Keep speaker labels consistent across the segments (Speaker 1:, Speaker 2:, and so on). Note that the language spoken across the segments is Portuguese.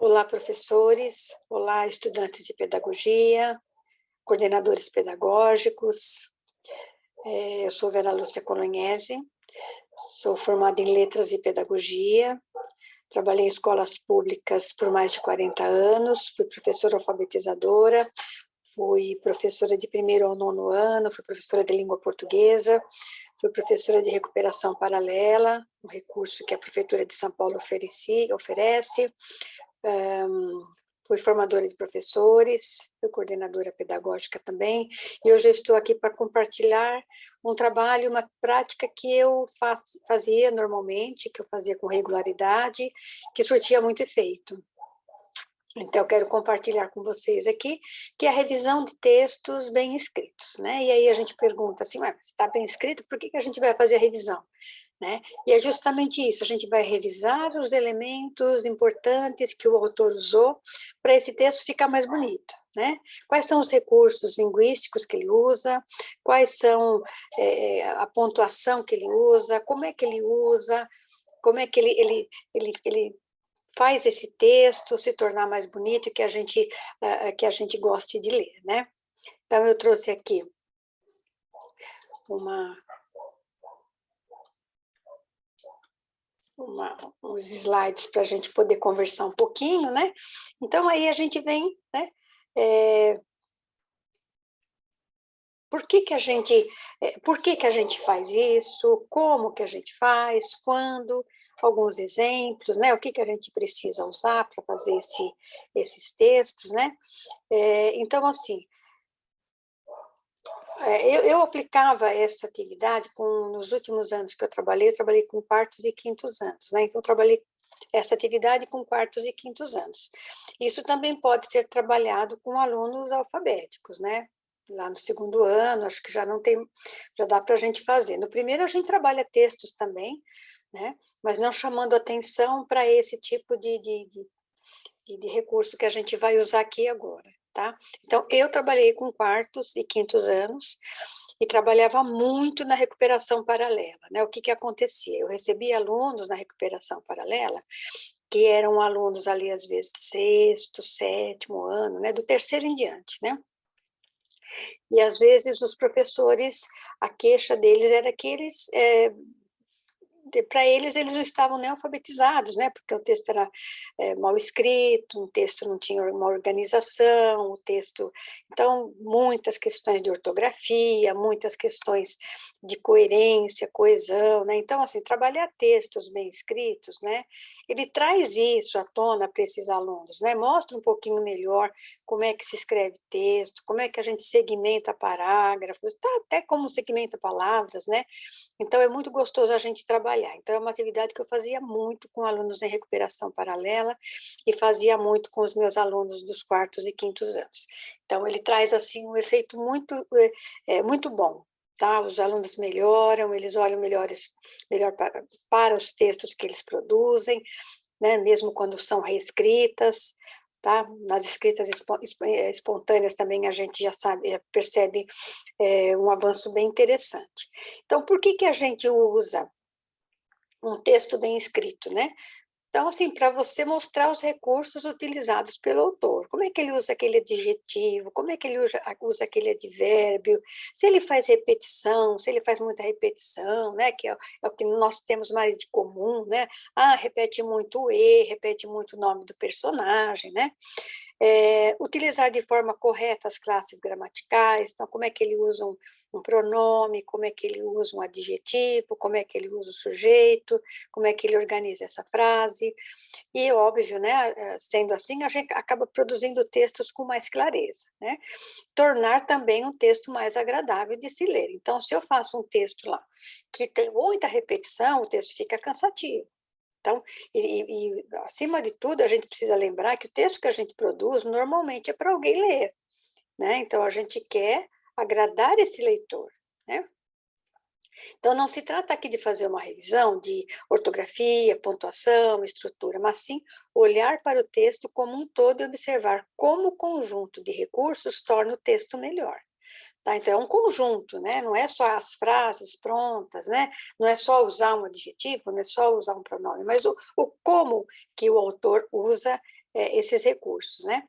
Speaker 1: Olá, professores. Olá, estudantes de pedagogia, coordenadores pedagógicos. Eu sou Vera Lúcia Colognesi, sou formada em Letras e Pedagogia, trabalhei em escolas públicas por mais de 40 anos, fui professora alfabetizadora, fui professora de primeiro ao nono ano, fui professora de língua portuguesa, fui professora de recuperação paralela, um recurso que a Prefeitura de São Paulo oferece. Fui formadora de professores, fui coordenadora pedagógica também, e hoje eu estou aqui para compartilhar um trabalho, uma prática que eu fazia normalmente, que eu fazia com regularidade, que surtia muito efeito. Então, eu quero compartilhar com vocês aqui, que é a revisão de textos bem escritos, né? E aí a gente pergunta assim, mas está bem escrito, por que a gente vai fazer a revisão? Né? E é justamente isso, a gente vai revisar os elementos importantes que o autor usou para esse texto ficar mais bonito, né? Quais são os recursos linguísticos que ele usa, quais são a pontuação que ele usa, como é que ele usa, como é que ele faz esse texto se tornar mais bonito e que a gente goste de ler, né? Então, eu trouxe aqui uns slides para a gente poder conversar um pouquinho, né? Então, aí a gente vem, né? Por que que a gente faz isso? Como que a gente faz? Quando? Alguns exemplos, né? O que a gente precisa usar para fazer esses textos, né? Então, eu aplicava essa atividade nos últimos anos que eu trabalhei com quartos e quintos anos, né? Então, eu trabalhei essa atividade com quartos e quintos anos. Isso também pode ser trabalhado com alunos alfabéticos, né? Lá no segundo ano, acho que já dá para a gente fazer. No primeiro, a gente trabalha textos também, né? Mas não chamando atenção para esse tipo de recurso que a gente vai usar aqui agora, tá? Então, eu trabalhei com quartos e quintos anos e trabalhava muito na recuperação paralela, né? O que acontecia? Eu recebia alunos na recuperação paralela que eram alunos ali, às vezes, sexto, sétimo ano, né? Do terceiro em diante, né? E, às vezes, os professores, a queixa deles era que para eles não estavam nem alfabetizados, né? Porque o texto era mal escrito, o texto não tinha uma organização, o texto... Então, muitas questões de ortografia, muitas questões de coerência, coesão, né? Então, assim, trabalhar textos bem escritos, né? Ele traz isso à tona para esses alunos, né? Mostra um pouquinho melhor como é que se escreve texto, como é que a gente segmenta parágrafos, até como segmenta palavras, né? Então, é muito gostoso a gente trabalhar. Então, é uma atividade que eu fazia muito com alunos em recuperação paralela e fazia muito com os meus alunos dos quartos e quintos anos. Então, ele traz, assim, um efeito muito bom, tá? Os alunos melhoram, eles olham melhor para os textos que eles produzem, né? Mesmo quando são reescritas, tá? Nas escritas espontâneas também a gente já percebe um avanço bem interessante. Então, por que a gente usa um texto bem escrito, né? Então, assim, para você mostrar os recursos utilizados pelo autor, como é que ele usa aquele adjetivo, como é que ele usa aquele advérbio, se ele faz repetição, se ele faz muita repetição, né, que é o que nós temos mais de comum, né, repete muito o repete muito o nome do personagem, né, utilizar de forma correta as classes gramaticais, então, como é que ele usa um pronome, como é que ele usa um adjetivo, como é que ele usa o sujeito, como é que ele organiza essa frase, e óbvio, né, sendo assim, a gente acaba produzindo textos com mais clareza, né, tornar também um texto mais agradável de se ler. Então, se eu faço um texto lá que tem muita repetição, o texto fica cansativo. Então, acima de tudo, a gente precisa lembrar que o texto que a gente produz normalmente é para alguém ler, né? Então, a gente quer agradar esse leitor, né? Então, não se trata aqui de fazer uma revisão de ortografia, pontuação, estrutura, mas sim olhar para o texto como um todo e observar como o conjunto de recursos torna o texto melhor. Tá? Então, é um conjunto, né? Não é só as frases prontas, né? Não é só usar um adjetivo, não é só usar um pronome, mas o como que o autor usa esses recursos, né?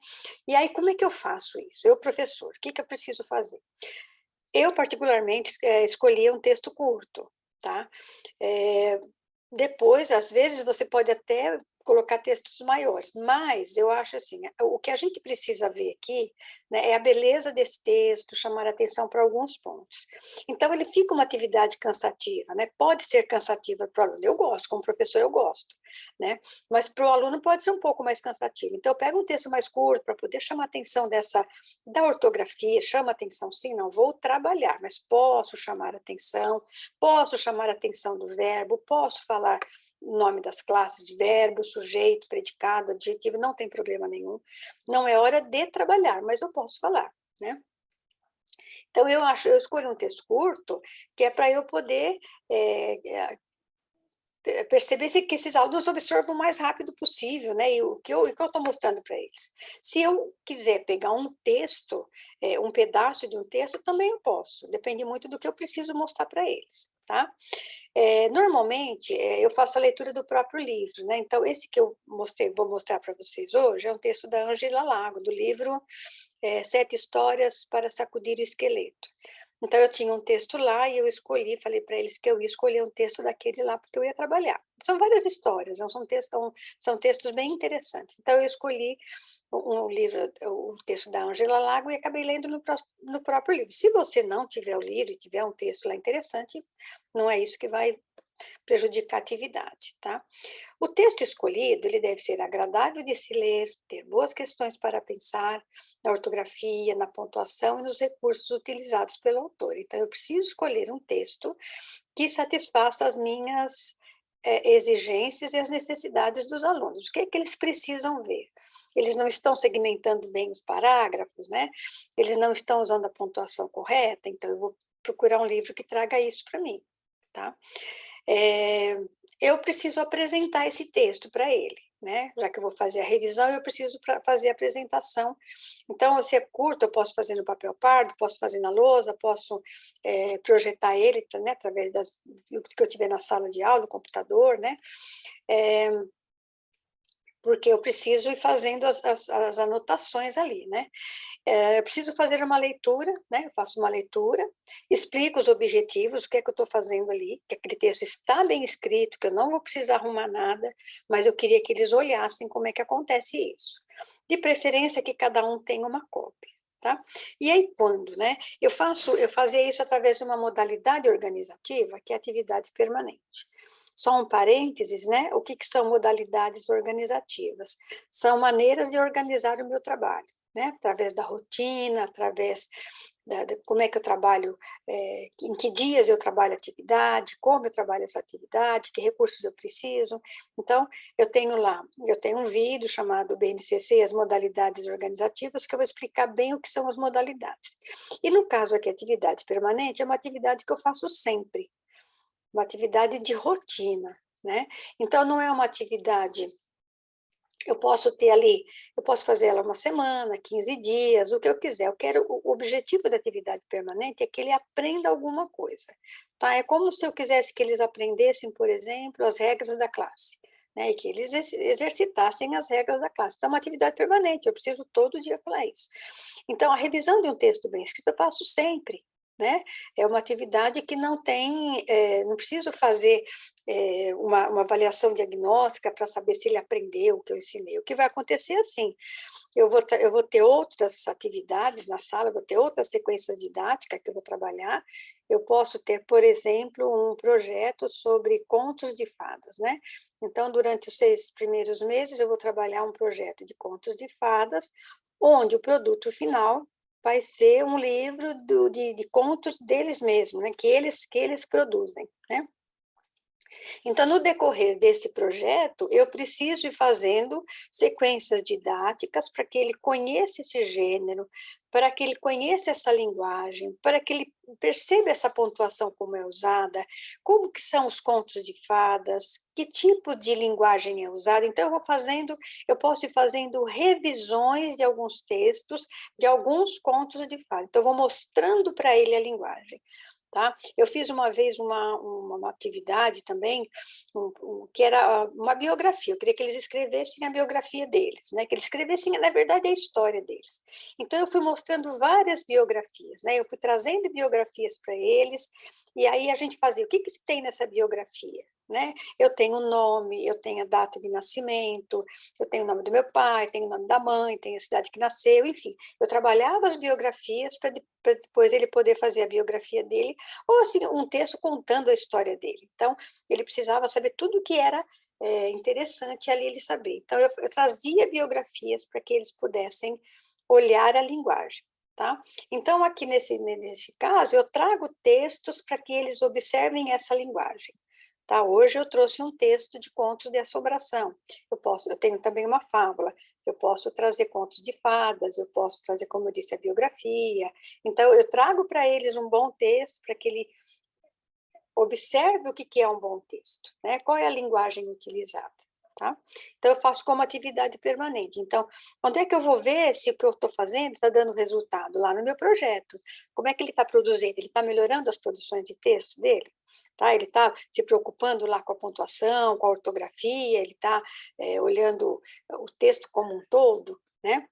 Speaker 1: E aí, como é que eu faço isso? Eu, professor, o que que eu preciso fazer? Eu, particularmente, escolhi um texto curto, tá? Eh, Depois, às vezes, você pode até colocar textos maiores, mas eu acho assim, o que a gente precisa ver aqui, né, é a beleza desse texto, chamar atenção para alguns pontos. Então, ele fica uma atividade cansativa, né? Pode ser cansativa para o aluno, eu gosto, como professor eu gosto, né? Mas para o aluno pode ser um pouco mais cansativo. Então, eu pego um texto mais curto para poder chamar atenção da ortografia, chama atenção sim, não vou trabalhar, mas posso chamar atenção, posso chamar atenção do verbo, posso falar o nome das classes de verbo, sujeito, predicado, adjetivo, não tem problema nenhum. Não é hora de trabalhar, mas eu posso falar, né? Então, eu escolho um texto curto, que é para eu poder perceber que esses alunos absorvam o mais rápido possível, né? E o que eu estou mostrando para eles. Se eu quiser pegar um texto, um pedaço de um texto, também eu posso. Depende muito do que eu preciso mostrar para eles, tá? Normalmente, eu faço a leitura do próprio livro, né? Então, esse que eu vou mostrar para vocês hoje é um texto da Ângela Lago, do livro Sete Histórias para Sacudir o Esqueleto. Então, eu tinha um texto lá e eu escolhi, falei para eles que eu ia escolher um texto daquele lá, porque eu ia trabalhar. São várias histórias, são textos bem interessantes. Então, eu escolhi o texto da Ângela Lago e acabei lendo no próprio livro. Se você não tiver o livro e tiver um texto lá interessante, não é isso que vai prejudicar a atividade, tá? O texto escolhido, ele deve ser agradável de se ler, ter boas questões para pensar, na ortografia, na pontuação e nos recursos utilizados pelo autor. Então, eu preciso escolher um texto que satisfaça as minhas exigências e as necessidades dos alunos. O que é que eles precisam ver? Eles não estão segmentando bem os parágrafos, né? Eles não estão usando a pontuação correta, então eu vou procurar um livro que traga isso para mim, tá? Eu preciso apresentar esse texto para ele, né? Já que eu vou fazer a revisão, eu preciso fazer a apresentação. Então, se é curto, eu posso fazer no papel pardo, posso fazer na lousa, posso projetar ele, né, através do que eu tiver na sala de aula, no computador, né? Porque eu preciso ir fazendo as anotações ali, né? Eu preciso fazer uma leitura, né? Eu faço uma leitura, explico os objetivos, o que é que eu estou fazendo ali, que aquele texto está bem escrito, que eu não vou precisar arrumar nada, mas eu queria que eles olhassem como é que acontece isso. De preferência que cada um tenha uma cópia, tá? E aí quando, né? Eu fazia isso através de uma modalidade organizativa, que é a atividade permanente. Só um parênteses, né? O que são modalidades organizativas? São maneiras de organizar o meu trabalho, né? Através da rotina, através de como é que eu trabalho, em que dias eu trabalho a atividade, como eu trabalho essa atividade, que recursos eu preciso. Então, eu tenho um vídeo chamado BNCC, as modalidades organizativas, que eu vou explicar bem o que são as modalidades. E no caso aqui, atividade permanente, é uma atividade que eu faço sempre, uma atividade de rotina, né? Então, não é uma atividade, eu posso fazer ela uma semana, 15 dias, o que eu quiser. O objetivo da atividade permanente é que ele aprenda alguma coisa, tá? É como se eu quisesse que eles aprendessem, por exemplo, as regras da classe, né? E que eles exercitassem as regras da classe. Então, é uma atividade permanente, eu preciso todo dia falar isso. Então, a revisão de um texto bem escrito eu faço sempre, né? É uma atividade que não preciso fazer uma avaliação diagnóstica para saber se ele aprendeu o que eu ensinei. O que vai acontecer é assim, eu vou ter outras atividades na sala, vou ter outras sequências didáticas que eu vou trabalhar. Eu posso ter, por exemplo, um projeto sobre contos de fadas, né? Então, durante os 6 primeiros meses, eu vou trabalhar um projeto de contos de fadas, onde o produto final vai ser um livro de contos deles mesmos, né? Que eles produzem, né? Então, no decorrer desse projeto, eu preciso ir fazendo sequências didáticas para que ele conheça esse gênero, para que ele conheça essa linguagem, para que ele perceba essa pontuação como é usada, como que são os contos de fadas, que tipo de linguagem é usada. Então, eu posso ir fazendo revisões de alguns textos, de alguns contos de fadas. Então, eu vou mostrando para ele a linguagem. tá? Eu fiz uma vez uma atividade também, que era uma biografia. Eu queria que eles escrevessem a biografia deles, né? Que eles escrevessem, na verdade, a história deles. Então, eu fui mostrando várias biografias, né? Eu fui trazendo biografias para eles, e aí a gente fazia, o que se tem nessa biografia? Né? Eu tenho o nome, eu tenho a data de nascimento, eu tenho o nome do meu pai, tenho o nome da mãe, tenho a cidade que nasceu, enfim. Eu trabalhava as biografias para depois ele poder fazer a biografia dele, ou assim, um texto contando a história dele. Então, ele precisava saber tudo que era interessante ali ele saber. Então, eu trazia biografias para que eles pudessem olhar a linguagem. Tá? Então, aqui nesse caso, eu trago textos para que eles observem essa linguagem. Tá? Hoje eu trouxe um texto de contos de assombração. Eu tenho também uma fábula. Eu posso trazer contos de fadas, eu posso trazer, como eu disse, a biografia. Então, eu trago para eles um bom texto para que ele observe o que é um bom texto, né? Qual é a linguagem utilizada. Tá? Então, eu faço como atividade permanente. Então, onde é que eu vou ver se o que eu estou fazendo está dando resultado? Lá no meu projeto. Como é que ele está produzindo? Ele está melhorando as produções de texto dele? Tá? Ele está se preocupando lá com a pontuação, com a ortografia, ele está olhando o texto como um todo, né?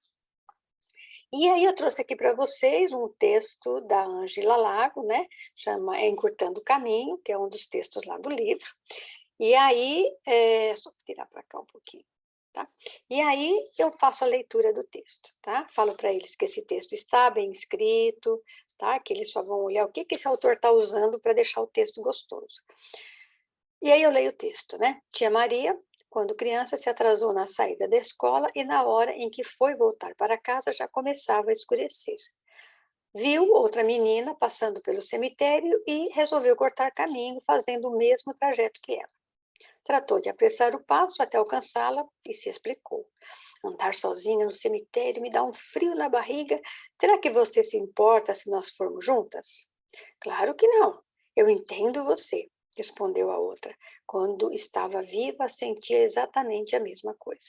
Speaker 1: E aí eu trouxe aqui para vocês um texto da Ângela Lago, né? Chama Encurtando o Caminho, que é um dos textos lá do livro. E aí, só tirar para cá um pouquinho, tá? E aí eu faço a leitura do texto, tá? Falo para eles que esse texto está bem escrito, tá? Que eles só vão olhar o que esse autor está usando para deixar o texto gostoso. E aí eu leio o texto, né? Tia Maria, quando criança, se atrasou na saída da escola e na hora em que foi voltar para casa já começava a escurecer. Viu outra menina passando pelo cemitério e resolveu cortar caminho, fazendo o mesmo trajeto que ela. Tratou de apressar o passo até alcançá-la e se explicou. Andar sozinha no cemitério me dá um frio na barriga. Será que você se importa se nós formos juntas? Claro que não. Eu entendo você, respondeu a outra. Quando estava viva, sentia exatamente a mesma coisa.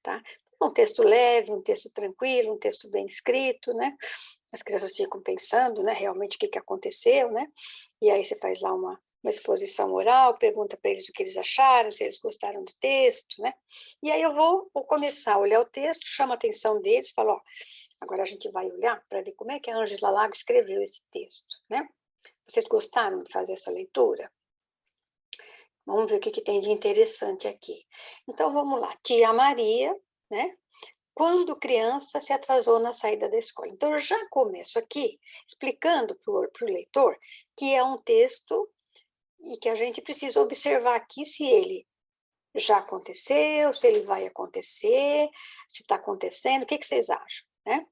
Speaker 1: Tá? Um texto leve, um texto tranquilo, um texto bem escrito, né? As crianças ficam pensando, né, realmente o que aconteceu, né? E aí você faz lá uma exposição oral, pergunta para eles o que eles acharam, se eles gostaram do texto, né? E aí eu vou começar a olhar o texto, chamo a atenção deles, falo, ó, agora a gente vai olhar para ver como é que a Ângela Lago escreveu esse texto, né? Vocês gostaram de fazer essa leitura? Vamos ver o que tem de interessante aqui. Então, vamos lá. Tia Maria, né? Quando criança se atrasou na saída da escola. Então, eu já começo aqui explicando para o leitor que é um texto e que a gente precisa observar aqui se ele já aconteceu, se ele vai acontecer, se está acontecendo, o que vocês acham, né?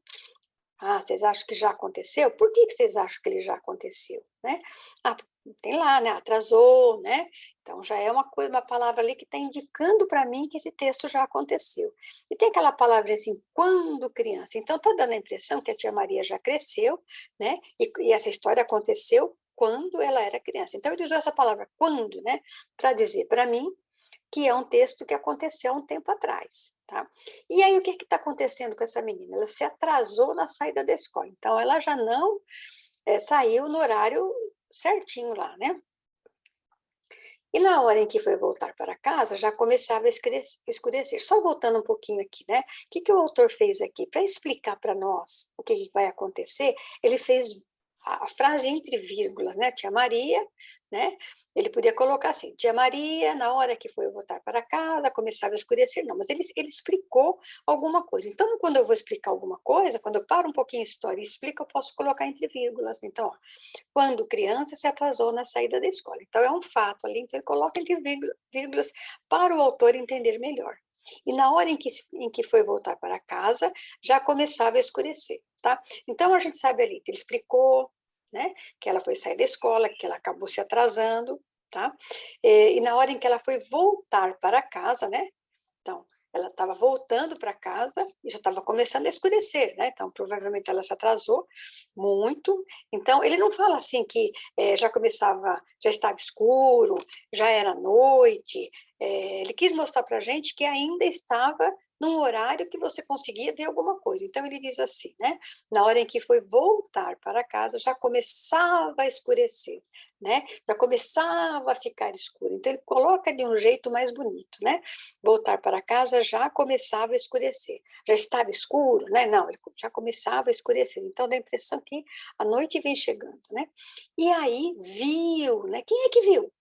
Speaker 1: Ah, vocês acham que já aconteceu? Por que vocês acham que ele já aconteceu, né? Ah, tem lá, né? Atrasou, né? Então já é uma coisa, uma palavra ali que está indicando para mim que esse texto já aconteceu. E tem aquela palavra assim, quando criança. Então está dando a impressão que a tia Maria já cresceu, né? E essa história aconteceu quando ela era criança. Então ele usou essa palavra quando, né? Para dizer para mim que é um texto que aconteceu há um tempo atrás, tá? E aí, o que está acontecendo com essa menina? Ela se atrasou na saída da escola, então ela já não saiu no horário certinho lá, né? E na hora em que foi voltar para casa, já começava a escurecer. Só voltando um pouquinho aqui, né? O que o autor fez aqui? Para explicar para nós o que vai acontecer, ele fez a frase entre vírgulas, né? Tia Maria, né? Ele podia colocar assim, tia Maria, na hora que foi voltar para casa, começava a escurecer. Não, mas ele explicou alguma coisa. Então, quando eu vou explicar alguma coisa, quando eu paro um pouquinho a história e explico, eu posso colocar entre vírgulas. Então, ó, quando criança se atrasou na saída da escola. Então, é um fato ali, então ele coloca entre vírgulas para o autor entender melhor. E na hora em que foi voltar para casa, já começava a escurecer, tá? Então, a gente sabe ali, ele explicou, né, que ela foi sair da escola, que ela acabou se atrasando, tá? E na hora em que ela foi voltar para casa, né? Então, ela estava voltando para casa e já estava começando a escurecer, né? Então, provavelmente ela se atrasou muito. Então, ele não fala assim que já estava escuro, já era noite, ele quis mostrar para a gente que ainda estava num horário que você conseguia ver alguma coisa. Então, ele diz assim, né? Na hora em que foi voltar para casa, já começava a escurecer, né? Já começava a ficar escuro. Então, ele coloca de um jeito mais bonito, né? Voltar para casa já começava a escurecer. Já estava escuro, né? Não, ele já começava a escurecer. Então, dá a impressão que a noite vem chegando, né? E aí, viu, né? Quem é que viu?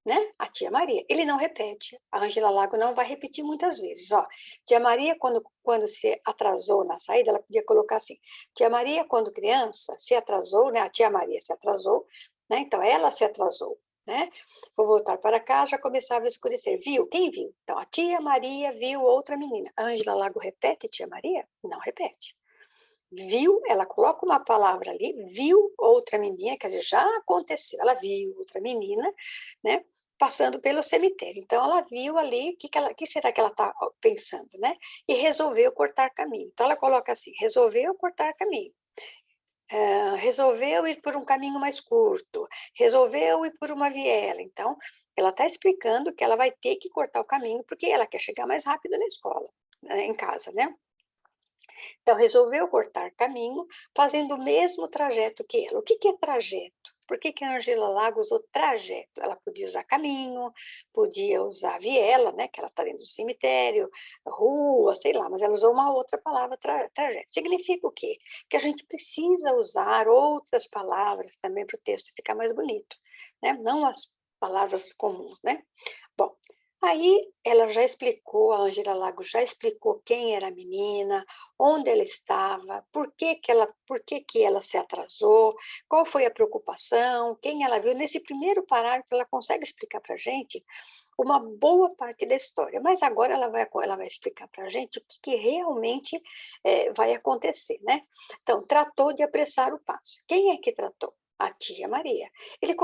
Speaker 1: Né? A tia Maria. Ele não repete. A Ângela Lago não vai repetir muitas vezes. Ó, tia Maria, quando se atrasou na saída, ela podia colocar assim: tia Maria, quando criança, se atrasou, né? A tia Maria se atrasou, né? Então ela se atrasou, né? Vou voltar para casa, já começava a escurecer. Viu? Quem viu? Então a tia Maria viu outra menina. A Ângela Lago repete tia Maria? Não repete. Viu, ela coloca uma palavra ali, viu outra menina, quer dizer, já aconteceu, ela viu outra menina, né, passando pelo cemitério. Então, ela viu ali, que será que ela está pensando, né? E resolveu cortar caminho. Então, ela coloca assim, resolveu cortar caminho. Resolveu ir por um caminho mais curto, resolveu ir por uma viela. Então, ela está explicando que ela vai ter que cortar o caminho, porque ela quer chegar mais rápido na escola, né, em casa, né? Então, resolveu cortar caminho, fazendo o mesmo trajeto que ela. O que é trajeto? Por que a Angela Lago usou trajeto? Ela podia usar caminho, podia usar viela, né, que ela está dentro do cemitério, rua, sei lá, mas ela usou uma outra palavra, trajeto. Significa o quê? Que a gente precisa usar outras palavras também para o texto ficar mais bonito, né? Não as palavras comuns, né? Bom, aí ela já explicou, a Ângela Lago já explicou quem era a menina, onde ela estava, por que ela se atrasou, qual foi a preocupação, quem ela viu. Nesse primeiro parágrafo, ela consegue explicar para a gente uma boa parte da história, mas agora ela vai explicar para a gente o que realmente vai acontecer, né? Então, tratou de apressar o passo. Quem é que tratou? A tia Maria. Ela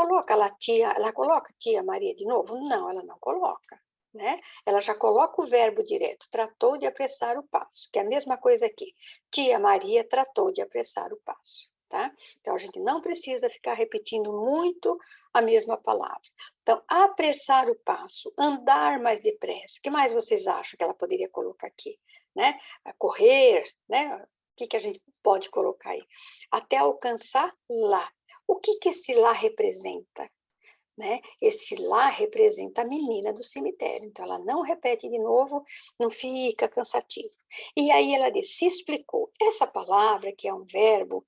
Speaker 1: coloca tia Maria de novo? Não, ela não coloca. Né? Ela já coloca o verbo direto, tratou de apressar o passo, que é a mesma coisa aqui. Tia Maria tratou de apressar o passo, tá? Então, a gente não precisa ficar repetindo muito a mesma palavra. Então, apressar o passo, andar mais depressa. O que mais vocês acham que ela poderia colocar aqui? Né? Correr, né? O que a gente pode colocar aí? Até alcançar lá. O que esse lá representa? Né? Esse lá representa a menina do cemitério, então ela não repete de novo, não fica cansativo. E aí ela diz, se explicou. Essa palavra, que é um verbo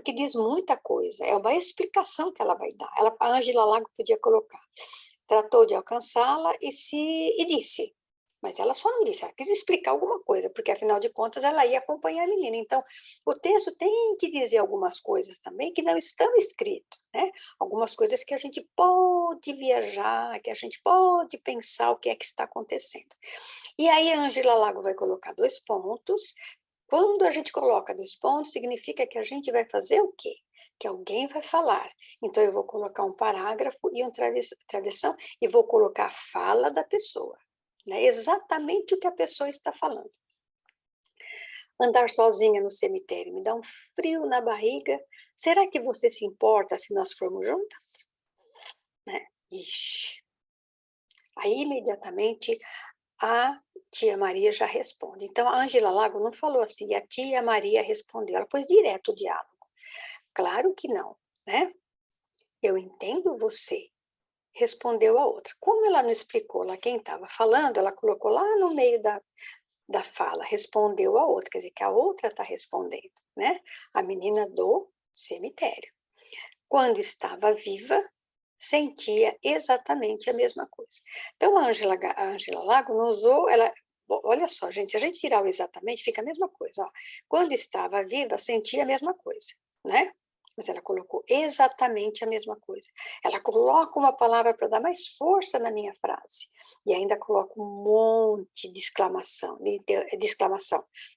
Speaker 1: que diz muita coisa, é uma explicação que ela vai dar. A Ângela Lago podia colocar, tratou de alcançá-la e disse, mas ela só não disse, ela quis explicar alguma coisa, porque afinal de contas ela ia acompanhar a menina. Então, o texto tem que dizer algumas coisas também que não estão escritas, né? Algumas coisas que a gente pode viajar, que a gente pode pensar o que é que está acontecendo. E aí a Ângela Lago vai colocar 2 pontos. Quando a gente coloca 2 pontos, significa que a gente vai fazer o quê? Que alguém vai falar. Então, eu vou colocar um parágrafo e um travessão e vou colocar a fala da pessoa. Né? Exatamente o que a pessoa está falando. Andar sozinha no cemitério me dá um frio na barriga. Será que você se importa se nós formos juntas? Né? Ixi. Aí, imediatamente, a tia Maria já responde. Então, a Ângela Lago não falou assim, a tia Maria respondeu. Ela pôs direto o diálogo. Claro que não, né? Eu entendo você, respondeu a outra. Como ela não explicou lá quem estava falando, ela colocou lá no meio da fala, respondeu a outra, quer dizer, que a outra está respondendo, né? A menina do cemitério. Quando estava viva, sentia exatamente a mesma coisa. Então, a Ângela Lago não usou, olha só, gente, se a gente tirar o exatamente, fica a mesma coisa. Ó. Quando estava viva, sentia a mesma coisa, né? Mas ela colocou exatamente a mesma coisa. Ela coloca uma palavra para dar mais força na minha frase. E ainda coloca um monte de exclamação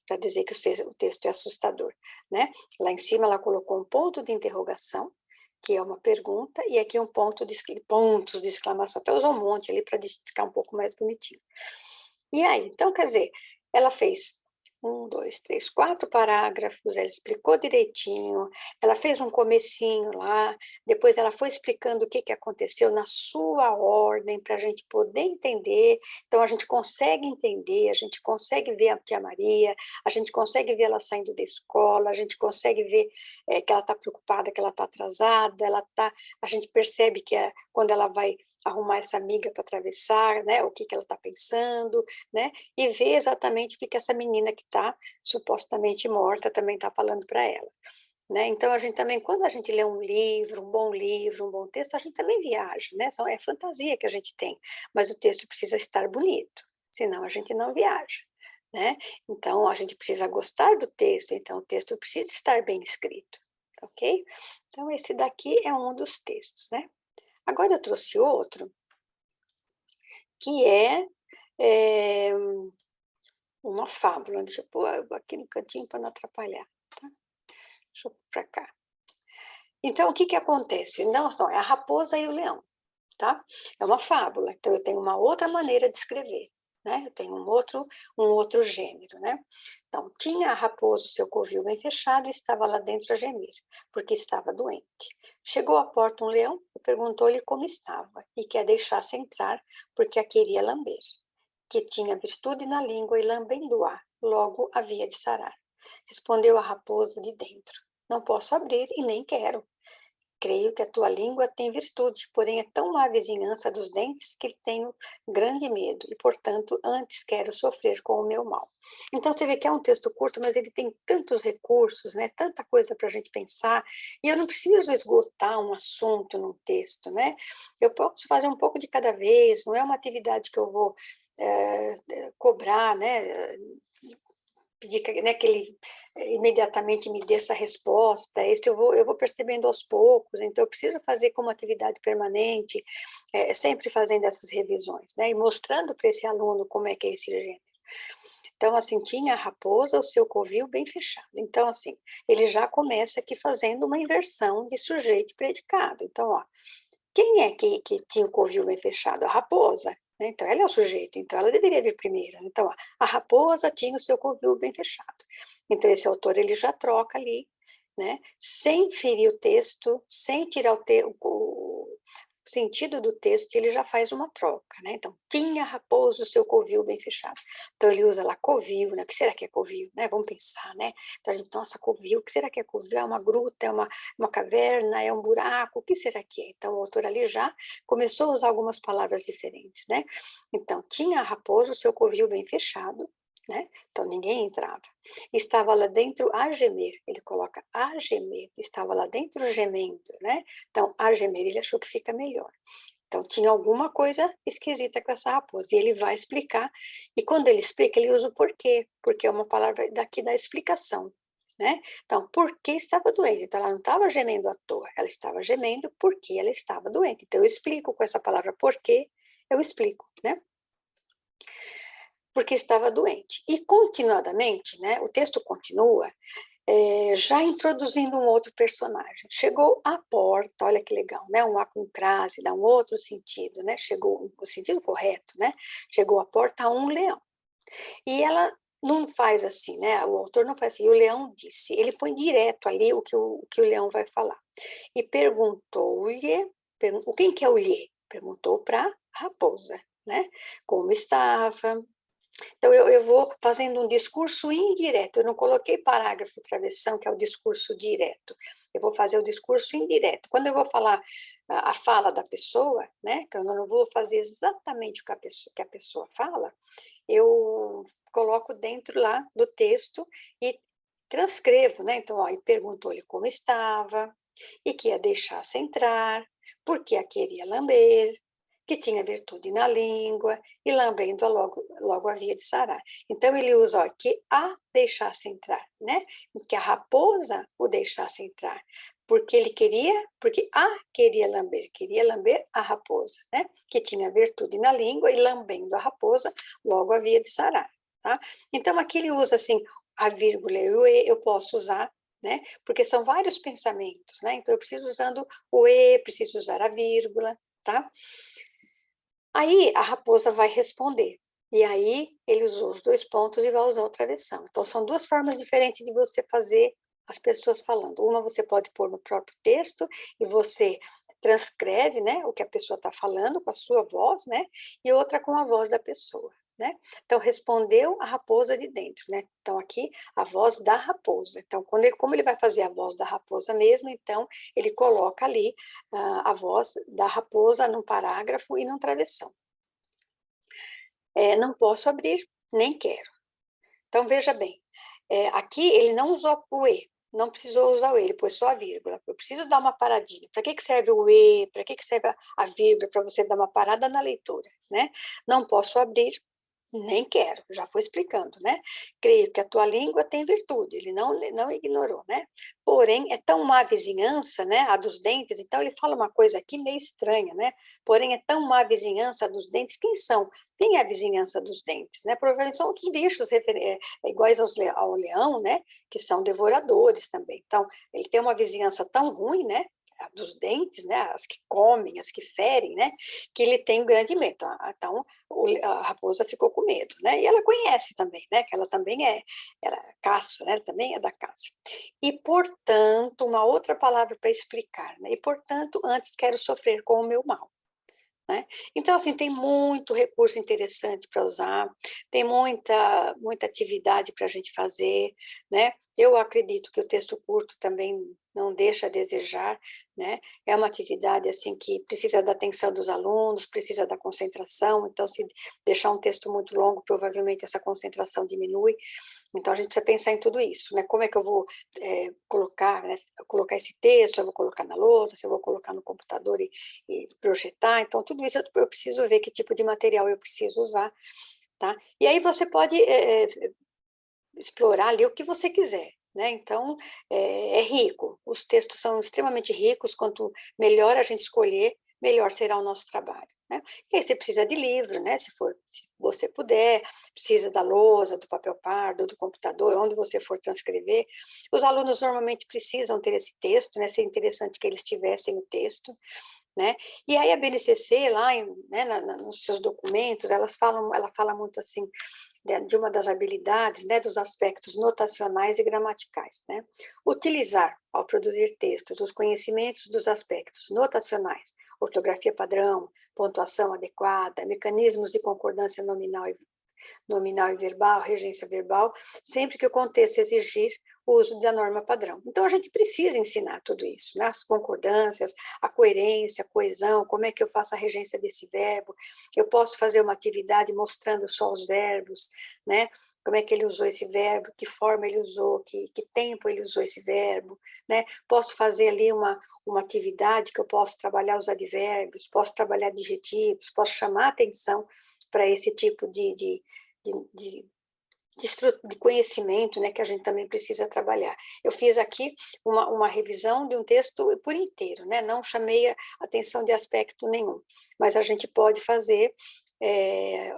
Speaker 1: para dizer que o texto é assustador. Né? Lá em cima ela colocou um ponto de interrogação, que é uma pergunta, e aqui pontos de exclamação. Até usou um monte ali para ficar um pouco mais bonitinho. E aí, então, quer dizer, ela fez um, dois, três, 4 parágrafos, ela explicou direitinho, ela fez um comecinho lá, depois ela foi explicando o que aconteceu na sua ordem, para a gente poder entender. Então, a gente consegue entender, a gente consegue ver a tia Maria, a gente consegue ver ela saindo da escola, a gente consegue ver que ela está preocupada, que ela está atrasada, a gente percebe que quando ela vai arrumar essa amiga para atravessar, né, o que ela está pensando, né, e ver exatamente o que essa menina que está supostamente morta também está falando para ela. Né? Então, a gente também, quando a gente lê um livro, um bom texto, a gente também viaja, né? É fantasia que a gente tem, mas o texto precisa estar bonito, senão a gente não viaja, né? Então, a gente precisa gostar do texto, então o texto precisa estar bem escrito, ok? Então, esse daqui é um dos textos, né? Agora eu trouxe outro, que é uma fábula. Deixa eu pôr aqui no cantinho para não atrapalhar. Tá? Deixa eu pôr para cá. Então, o que acontece? Não, é a raposa e o leão, tá? É uma fábula, então eu tenho uma outra maneira de escrever, né? Eu tenho um outro gênero, né? Então, tinha a raposa o seu covil bem fechado e estava lá dentro a gemer, porque estava doente. Chegou à porta um leão e perguntou-lhe como estava, e que a deixasse entrar, porque a queria lamber, que tinha virtude na língua e lambendo-a, logo havia de sarar. Respondeu a raposa de dentro, não posso abrir e nem quero. Creio que a tua língua tem virtude, porém é tão má a vizinhança dos dentes que tenho grande medo e, portanto, antes quero sofrer com o meu mal. Então, você vê que é um texto curto, mas ele tem tantos recursos, né? Tanta coisa para a gente pensar, e eu não preciso esgotar um assunto num texto, né? Eu posso fazer um pouco de cada vez, não é uma atividade que eu vou cobrar, né? Pedir, né, que ele imediatamente me dê essa resposta. Isso eu vou percebendo aos poucos, então eu preciso fazer como atividade permanente, sempre fazendo essas revisões, né, e mostrando para esse aluno como é que é esse gênero. Então, assim, tinha a raposa, o seu covil bem fechado. Então, assim, ele já começa aqui fazendo uma inversão de sujeito e predicado. Então, ó, quem é que tinha o covil bem fechado? A raposa, né? Então, ela é o sujeito, então ela deveria vir primeiro. Então, a raposa tinha o seu covil bem fechado. Então, esse autor ele já troca ali, né? Sem ferir o texto, sem tirar o sentido do texto, ele já faz uma troca, né? Então, tinha a raposa o seu covil bem fechado. Então, ele usa lá covil, né? O que será que é covil, né? Vamos pensar, né? Então, a gente, nossa, covil, o que será que é covil? É uma gruta, é uma caverna, é um buraco, o que será que é? Então, o autor ali já começou a usar algumas palavras diferentes, né? Então, tinha a raposa o seu covil bem fechado, né? Então, ninguém entrava. Estava lá dentro a gemer, ele coloca a gemer, estava lá dentro gemendo, né? Então, a gemer, ele achou que fica melhor. Então, tinha alguma coisa esquisita com essa raposa, e ele vai explicar, e quando ele explica, ele usa o porquê, porque é uma palavra daqui da explicação, né? Então, por que estava doente? Então, ela não estava gemendo à toa, ela estava gemendo porque ela estava doente. Então, eu explico com essa palavra porquê, eu explico, né? Porque estava doente. E continuadamente, né, o texto continua, já introduzindo um outro personagem. Chegou à porta, olha que legal, né? Um A com crase, dá um outro sentido, né? Chegou, o sentido correto, né? Chegou à porta um leão. E ela não faz assim, né? O autor não faz assim, o leão disse, ele põe direto ali o que o leão vai falar. E perguntou-lhe, quem que é o lhe? Perguntou para a raposa, né? Como estava, então, eu vou fazendo um discurso indireto, eu não coloquei parágrafo, travessão, que é o discurso direto, eu vou fazer o discurso indireto. Quando eu vou falar a fala da pessoa, né, que eu não vou fazer exatamente o que a pessoa fala, eu coloco dentro lá do texto e transcrevo, né? Então, ó, e perguntou-lhe como estava, e que a deixasse entrar, porque a queria lamber, que tinha virtude na língua, e lambendo-a logo havia de sarar. Então, ele usa, ó, que a deixasse entrar, né? Que a raposa o deixasse entrar, porque a queria lamber a raposa, né? Que tinha virtude na língua, e lambendo a raposa, logo havia de sarar, tá? Então, aqui ele usa, assim, a vírgula e o e, eu posso usar, né? Porque são vários pensamentos, né? Então, eu preciso usando o e, preciso usar a vírgula, tá? Aí a raposa vai responder, E aí, ele usou os 2 pontos e vai usar o travessão. Então, são 2 formas diferentes de você fazer as pessoas falando. Uma você pode pôr no próprio texto e você transcreve, né, o que a pessoa está falando com a sua voz, né, e outra com a voz da pessoa, né. Então, respondeu a raposa de dentro, né. Então, aqui, a voz da raposa. Então, como ele vai fazer a voz da raposa mesmo, então, ele coloca ali a voz da raposa num parágrafo e num travessão. Não posso abrir, nem quero. Então, veja bem, aqui ele não usou o "e", não precisou usar o "e", ele pôs só a vírgula. Eu preciso dar uma paradinha. Para que serve o "e", para que serve a vírgula? Para você dar uma parada na leitura, né. Não posso abrir, nem quero, já foi explicando, né. Creio que a tua língua tem virtude, ele não ignorou, né. Porém, é tão má vizinhança, né, a dos dentes, então ele fala uma coisa aqui meio estranha, né. Porém, é tão má vizinhança a dos dentes, quem são? Quem é a vizinhança dos dentes, né? Provavelmente são outros bichos iguais ao leão, né, que são devoradores também. Então, ele tem uma vizinhança tão ruim, né, a dos dentes, né, as que comem, as que ferem, né, que ele tem um grande medo. Então, a raposa ficou com medo, né? E ela conhece também, né? Que ela também ela caça, né? Ela também é da caça. E, portanto, uma outra palavra para explicar, né? E, portanto, antes quero sofrer com o meu mal. Né? Então, assim, tem muito recurso interessante para usar, tem muita atividade para a gente fazer, né? Eu acredito que o texto curto também não deixa a desejar, né? É uma atividade, assim, que precisa da atenção dos alunos, precisa da concentração, então, se deixar um texto muito longo, provavelmente essa concentração diminui, então a gente precisa pensar em tudo isso, né? Como é que eu vou colocar, né? Colocar esse texto, eu vou colocar na lousa, se eu vou colocar no computador e projetar. Então, tudo isso eu preciso ver que tipo de material eu preciso usar, tá? E aí você pode explorar ali o que você quiser, né? Então, é rico. Os textos são extremamente ricos. Quanto melhor a gente escolher, melhor será o nosso trabalho, né? E aí você precisa de livro, né? Se você puder, precisa da lousa, do papel pardo, do computador, onde você for transcrever. Os alunos normalmente precisam ter esse texto, né? Seria interessante que eles tivessem o texto, né? E aí a BNCC lá, né, nos seus documentos, ela fala muito assim de uma das habilidades, né, dos aspectos notacionais e gramaticais, né? Utilizar, ao produzir textos, os conhecimentos dos aspectos notacionais, ortografia padrão, pontuação adequada, mecanismos de concordância nominal e verbal, regência verbal, sempre que o contexto exigir o uso da norma padrão. Então, a gente precisa ensinar tudo isso, né? As concordâncias, a coerência, a coesão, como é que eu faço a regência desse verbo, eu posso fazer uma atividade mostrando só os verbos, né? Como é que ele usou esse verbo, que forma ele usou, que tempo ele usou esse verbo, né? Posso fazer ali uma atividade que eu posso trabalhar os advérbios, posso trabalhar adjetivos, posso chamar atenção para esse tipo de, de conhecimento, né, que a gente também precisa trabalhar. Eu fiz aqui uma revisão de um texto por inteiro, né, não chamei a atenção de aspecto nenhum, mas a gente pode fazer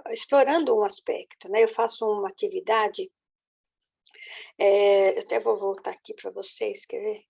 Speaker 1: explorando um aspecto, né, eu faço uma atividade, eu até vou voltar aqui para vocês, quer ver?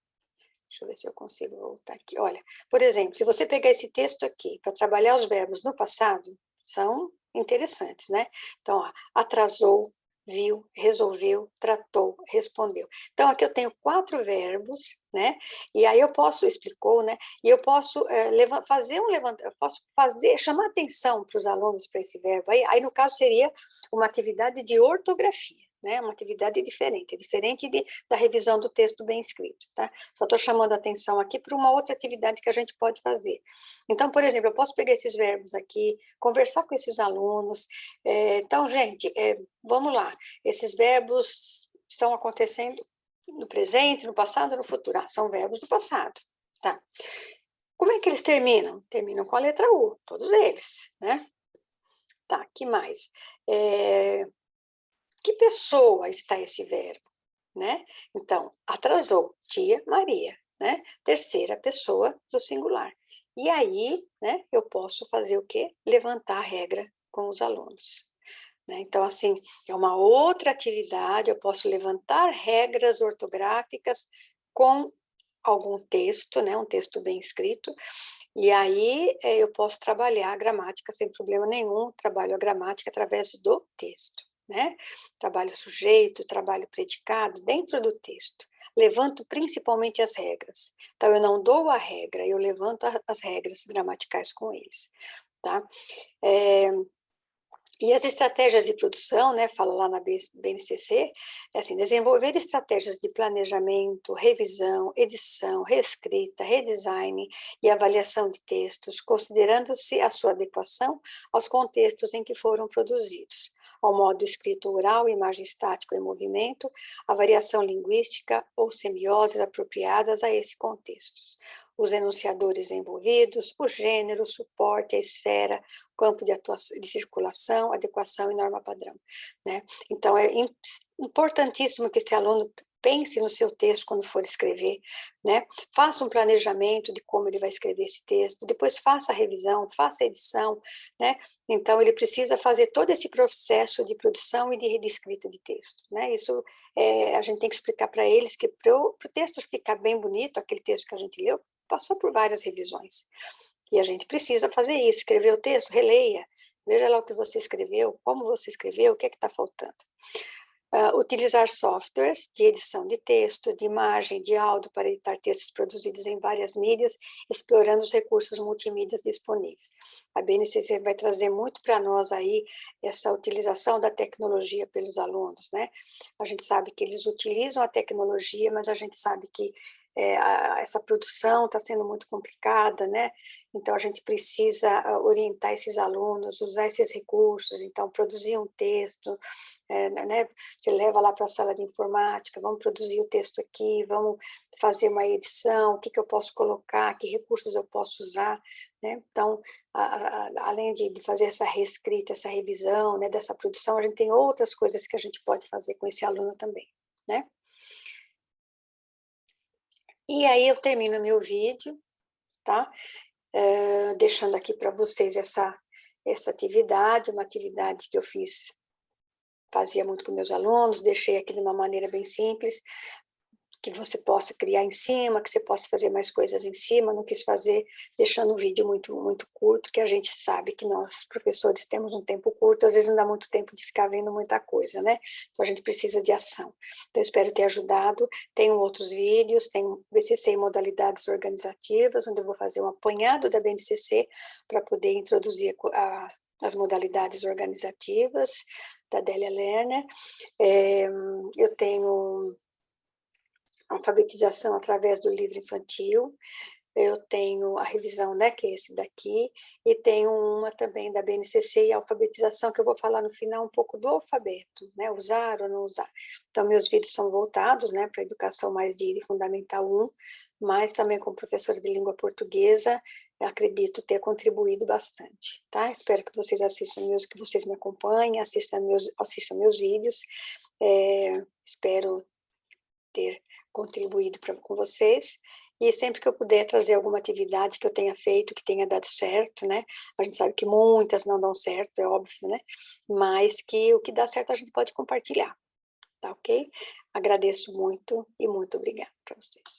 Speaker 1: Deixa eu ver se eu consigo voltar aqui. Olha, por exemplo, se você pegar esse texto aqui para trabalhar os verbos no passado, são interessantes, né? Então, ó, atrasou, viu, resolveu, tratou, respondeu. Então, aqui eu tenho 4 verbos, né? E aí eu posso, explicou, né? E eu posso eu posso fazer, chamar atenção para os alunos para esse verbo. Aí, no caso, seria uma atividade de ortografia, né? Uma atividade diferente, diferente da revisão do texto bem escrito, tá? Só estou chamando a atenção aqui para uma outra atividade que a gente pode fazer. Então, por exemplo, eu posso pegar esses verbos aqui, conversar com esses alunos. Então, gente, vamos lá. Esses verbos estão acontecendo no presente, no passado, no futuro. São verbos do passado, tá? Como é que eles terminam? Terminam com a letra U, todos eles, né? Tá, que mais? Que pessoa está esse verbo? Né? Então, atrasou, tia Maria, né? Terceira pessoa do singular. E aí, né, eu posso fazer o quê? Levantar a regra com os alunos. Né? Então, assim, é uma outra atividade, eu posso levantar regras ortográficas com algum texto, né, um texto bem escrito, E aí eu posso trabalhar a gramática sem problema nenhum, trabalho a gramática através do texto, né? Trabalho sujeito, trabalho predicado dentro do texto. Levanto principalmente as regras. Então, eu não dou a regra, eu levanto as regras gramaticais com eles, tá? E as estratégias de produção, né, fala lá na BNCC, é assim, desenvolver estratégias de planejamento, revisão, edição, reescrita, redesign e avaliação de textos, considerando-se a sua adequação aos contextos em que foram produzidos, ao modo escrito oral, imagem estática e movimento, a variação linguística ou semioses apropriadas a esses contextos, os enunciadores envolvidos, o gênero, o suporte, a esfera, campo de atuação, de circulação, adequação e norma padrão, né? Então, é importantíssimo que esse aluno pense no seu texto quando for escrever, né? Faça um planejamento de como ele vai escrever esse texto, depois faça a revisão, faça a edição, né? Então, ele precisa fazer todo esse processo de produção e de escrita de textos, né? Isso a gente tem que explicar para eles que para o texto ficar bem bonito, aquele texto que a gente leu, passou por várias revisões. E a gente precisa fazer isso, escrever o texto, releia, veja lá o que você escreveu, como você escreveu, o que é que está faltando. Utilizar softwares de edição de texto, de imagem, de áudio para editar textos produzidos em várias mídias, explorando os recursos multimídias disponíveis. A BNCC vai trazer muito para nós aí essa utilização da tecnologia pelos alunos, né? A gente sabe que eles utilizam a tecnologia, mas a gente sabe que essa produção está sendo muito complicada, né? Então, a gente precisa orientar esses alunos, usar esses recursos, então, produzir um texto, né? Você leva lá para a sala de informática, vamos produzir o texto aqui, vamos fazer uma edição, o que eu posso colocar, que recursos eu posso usar, né? Então, além de fazer essa reescrita, essa revisão, né, dessa produção, a gente tem outras coisas que a gente pode fazer com esse aluno também, né? E aí eu termino meu vídeo, tá? Deixando aqui para vocês essa atividade, uma atividade que eu fazia muito com meus alunos, deixei aqui de uma maneira bem simples, que você possa criar em cima, que você possa fazer mais coisas em cima, não quis fazer deixando o vídeo muito, muito curto, que a gente sabe que nós, professores, temos um tempo curto, às vezes não dá muito tempo de ficar vendo muita coisa, né? Então, a gente precisa de ação. Então, eu espero ter ajudado. Tenho outros vídeos, tem BCC em modalidades organizativas, onde eu vou fazer um apanhado da BNCC para poder introduzir as modalidades organizativas da Délia Lerner. Eu tenho alfabetização através do livro infantil, eu tenho a revisão, né, que é esse daqui, e tenho uma também da BNCC e alfabetização, que eu vou falar no final um pouco do alfabeto, né, usar ou não usar. Então, meus vídeos são voltados, né, para a educação mais de Fundamental 1, mas também como professora de língua portuguesa, acredito ter contribuído bastante, tá? Espero que vocês assistam que vocês me acompanhem, assistam meus vídeos, espero ter contribuído com vocês, e sempre que eu puder trazer alguma atividade que eu tenha feito, que tenha dado certo, né? A gente sabe que muitas não dão certo, é óbvio, né? Mas que o que dá certo a gente pode compartilhar, tá ok? Agradeço muito e muito obrigada para vocês.